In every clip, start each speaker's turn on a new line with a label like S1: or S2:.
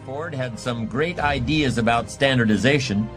S1: Ford had some great ideas about standardization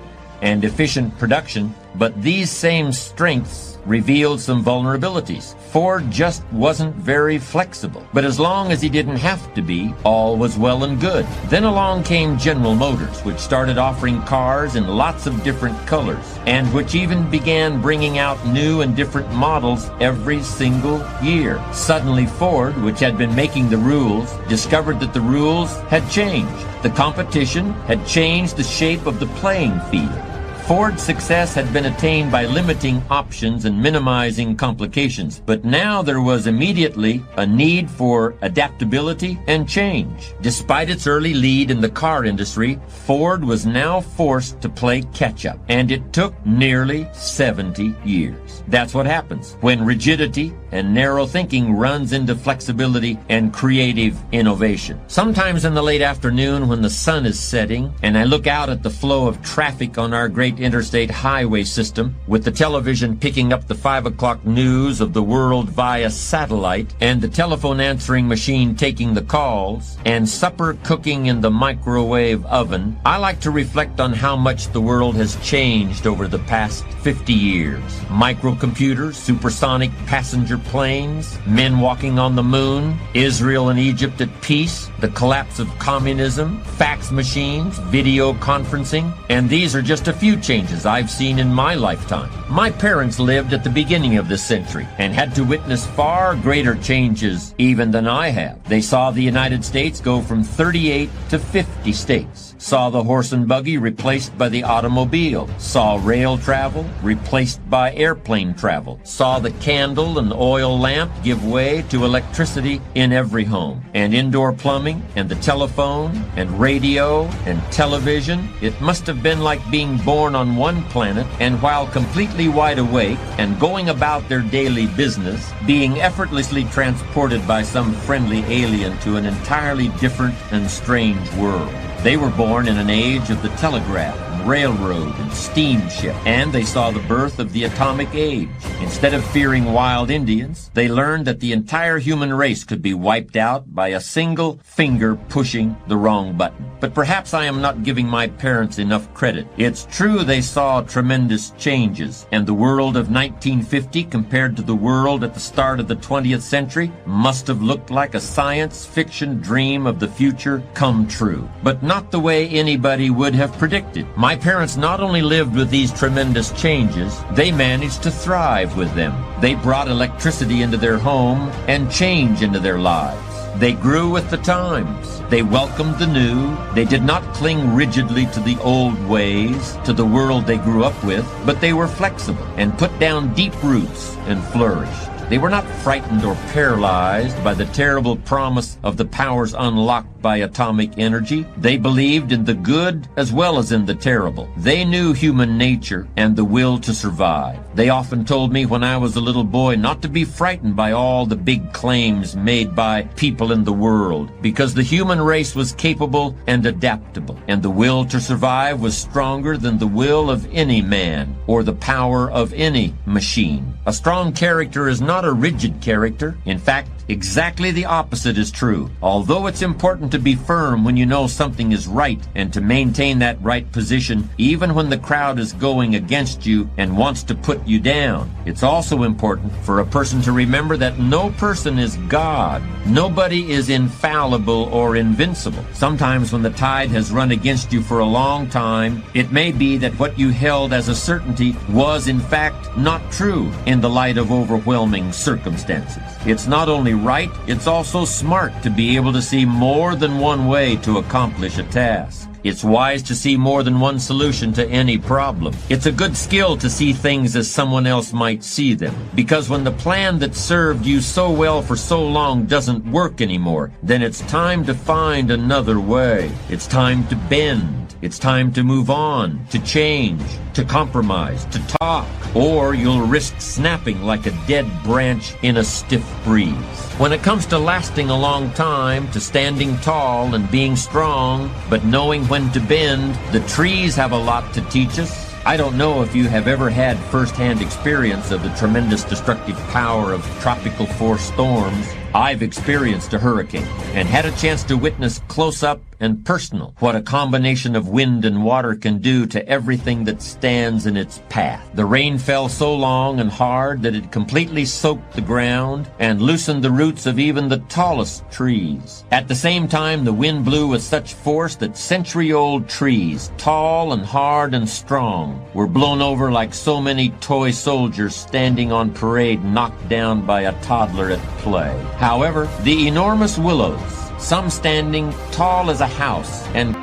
S1: and efficient production, but these same strengths revealed some vulnerabilities. Ford just wasn't very flexible. But as long as he didn't have to be, all was well and good. Then along came General Motors, which started offering cars in lots of different colors, and which even began bringing out new and different models every single year. Suddenly Ford, which had been making the rules, discovered that the rules had changed. The competition had changed the shape of the playing field. Ford's success had been attained by limiting options and minimizing complications, but now there was immediately a need for adaptability and change. Despite its early lead in the car industry, Ford was now forced to play catch-up, and it took nearly 70 years. That's what happens when rigidity and narrow thinking runs into flexibility and creative innovation. Sometimes in the late afternoon when the sun is setting and I look out at the flow of traffic on our great interstate highway system, with the television picking up the 5 o'clock news of the world via satellite, and the telephone answering machine taking the calls, and supper cooking in the microwave oven, I like to reflect on how much the world has changed over the past 50 years. Microcomputers, supersonic passenger planes, men walking on the moon, Israel and Egypt at peace, the collapse of communism, fax machines, video conferencing, and these are just a few changes I've seen in my lifetime. My parents lived at the beginning of this century and had to witness far greater changes even than I have. They saw the United States go from 38 to 50 states, saw the horse and buggy replaced by the automobile, saw rail travel replaced by airplane travel, saw the candle and oil lamp give way to electricity in every home, and indoor plumbing, and the telephone, and radio, and television. It must have been like being born on one planet, and while completely wide awake and going about their daily business, being effortlessly transported by some friendly alien to an entirely different and strange world. They were born in an age of the telegraph, railroad, and steamship, and they saw the birth of the atomic age. Instead of fearing wild Indians, they learned that the entire human race could be wiped out by a single finger pushing the wrong button. But perhaps I am not giving my parents enough credit. It's true they saw tremendous changes, and the world of 1950 compared to the world at the start of the 20th century must have looked like a science fiction dream of the future come true. But not the way anybody would have predicted. My parents not only lived with these tremendous changes, they managed to thrive with them. They brought electricity into their home and change into their lives. They grew with the times. They welcomed the new. They did not cling rigidly to the old ways, to the world they grew up with, but they were flexible and put down deep roots and flourished. They were not frightened or paralyzed by the terrible promise of the powers unlocked by atomic energy. They believed in the good as well as in the terrible. They knew human nature and the will to survive. They often told me when I was a little boy not to be frightened by all the big claims made by people in the world, because the human race was capable and adaptable, and the will to survive was stronger than the will of any man or the power of any machine. A strong character is not a rigid character. In fact, exactly the opposite is true. Although it's important to be firm when you know something is right and to maintain that right position even when the crowd is going against you and wants to put you down, it's also important for a person to remember that no person is God. Nobody is infallible or invincible. Sometimes when the tide has run against you for a long time, it may be that what you held as a certainty was in fact not true in the light of overwhelming circumstances. It's not only right, it's also smart to be able to see more than one way to accomplish a task. It's wise to see more than one solution to any problem. It's a good skill to see things as someone else might see them, because when the plan that served you so well for so long doesn't work anymore, then it's time to find another way. It's time to bend. It's time to move on, to change, to compromise, to talk, or you'll risk snapping like a dead branch in a stiff breeze. When it comes to lasting a long time, to standing tall and being strong, but knowing when to bend, the trees have a lot to teach us. I don't know if you have ever had first-hand experience of the tremendous destructive power of tropical force storms. I've experienced a hurricane and had a chance to witness close-up and personal, what a combination of wind and water can do to everything that stands in its path. The rain fell so long and hard that it completely soaked the ground and loosened the roots of even the tallest trees. At the same time, the wind blew with such force that century-old trees, tall and hard and strong, were blown over like so many toy soldiers standing on parade knocked down by a toddler at play. However, the enormous willows, some standing tall as a house and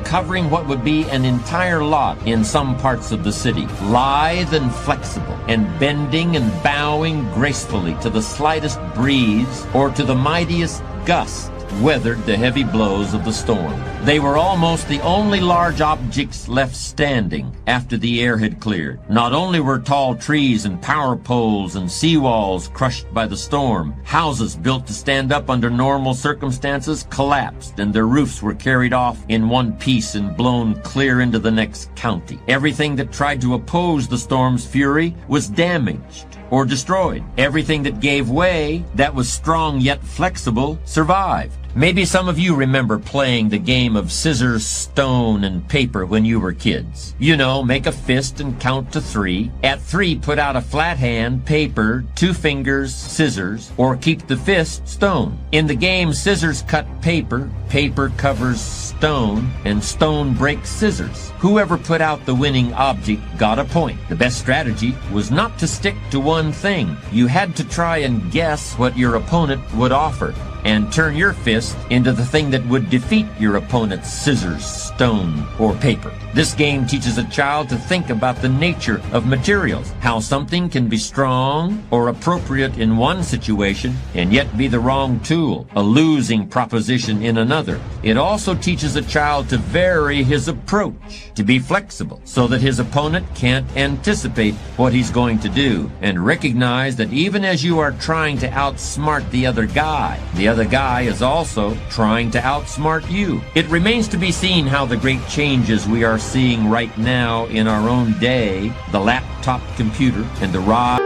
S1: covering what would be an entire lot in some parts of the city, lithe and flexible, and bending and bowing gracefully to the slightest breeze or to the mightiest gust, weathered the heavy blows of the storm. They were almost the only large objects left standing after the air had cleared. Not only were tall trees and power poles and seawalls crushed by the storm, houses built to stand up under normal circumstances collapsed and their roofs were carried off in one piece and blown clear into the next county. Everything that tried to oppose the storm's fury was damaged or destroyed. Everything that gave way, that was strong yet flexible, survived. Maybe some of you remember playing the game of scissors, stone, and paper when you were kids. You know, make a fist and count to 3. At 3, put out a flat hand, paper, 2 fingers, scissors, or keep the fist, stone. In the game, scissors cut paper, paper covers stone, and stone breaks scissors. Whoever put out the winning object got a point. The best strategy was not to stick to one thing. You had to try and guess what your opponent would offer, and turn your fist into the thing that would defeat your opponent's scissors, stone, or paper. This game teaches a child to think about the nature of materials, how something can be strong or appropriate in one situation and yet be the wrong tool, a losing proposition in another. It also teaches a child to vary his approach, to be flexible, so that his opponent can't anticipate what he's going to do, and recognize that even as you are trying to outsmart the other guy is also trying to outsmart you. It remains to be seen how the great changes we are seeing right now in our own day, the laptop computer and the rise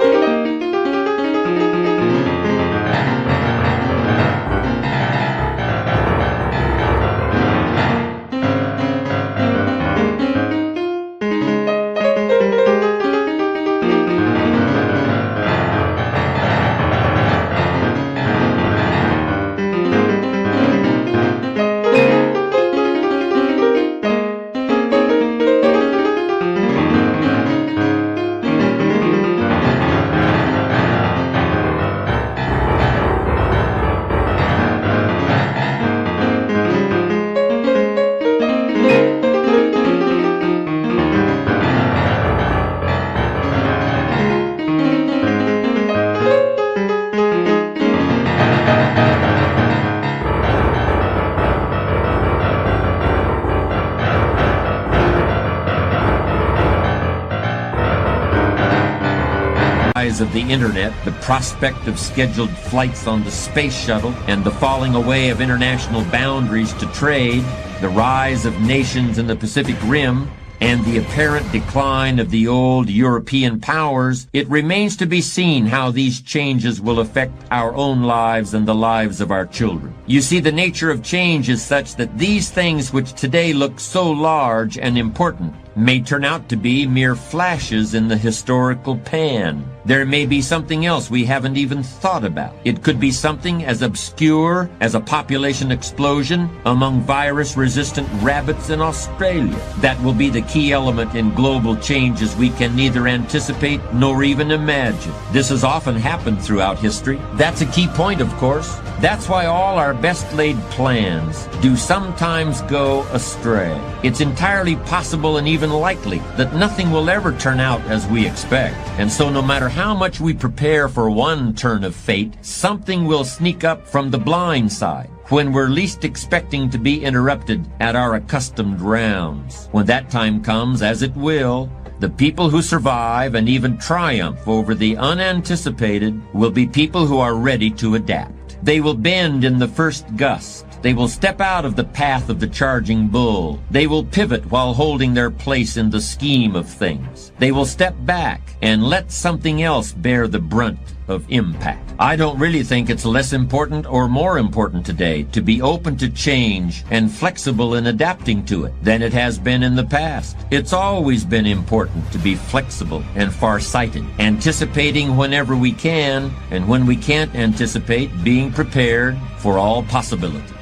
S1: of the internet, the prospect of scheduled flights on the space shuttle, and the falling away of international boundaries to trade, the rise of nations in the Pacific Rim, and the apparent decline of the old European powers, it remains to be seen how these changes will affect our own lives and the lives of our children. You see, the nature of change is such that these things which today look so large and important may turn out to be mere flashes in the historical pan. There may be something else we haven't even thought about. It could be something as obscure as a population explosion among virus-resistant rabbits in Australia. That will be the key element in global changes we can neither anticipate nor even imagine. This has often happened throughout history. That's a key point, of course. That's why all our best-laid plans do sometimes go astray. It's entirely possible and even likely that nothing will ever turn out as we expect. And so no matter how much we prepare for one turn of fate, something will sneak up from the blind side when we're least expecting to be interrupted at our accustomed rounds. When that time comes, as it will, the people who survive and even triumph over the unanticipated will be people who are ready to adapt. They will bend in the first gust. They will step out of the path of the charging bull. They will pivot while holding their place in the scheme of things. They will step back and let something else bear the brunt of impact. I don't really think it's less important or more important today to be open to change and flexible in adapting to it than it has been in the past. It's always been important to be flexible and far-sighted, anticipating whenever we can, and when we can't anticipate, being prepared for all possibilities.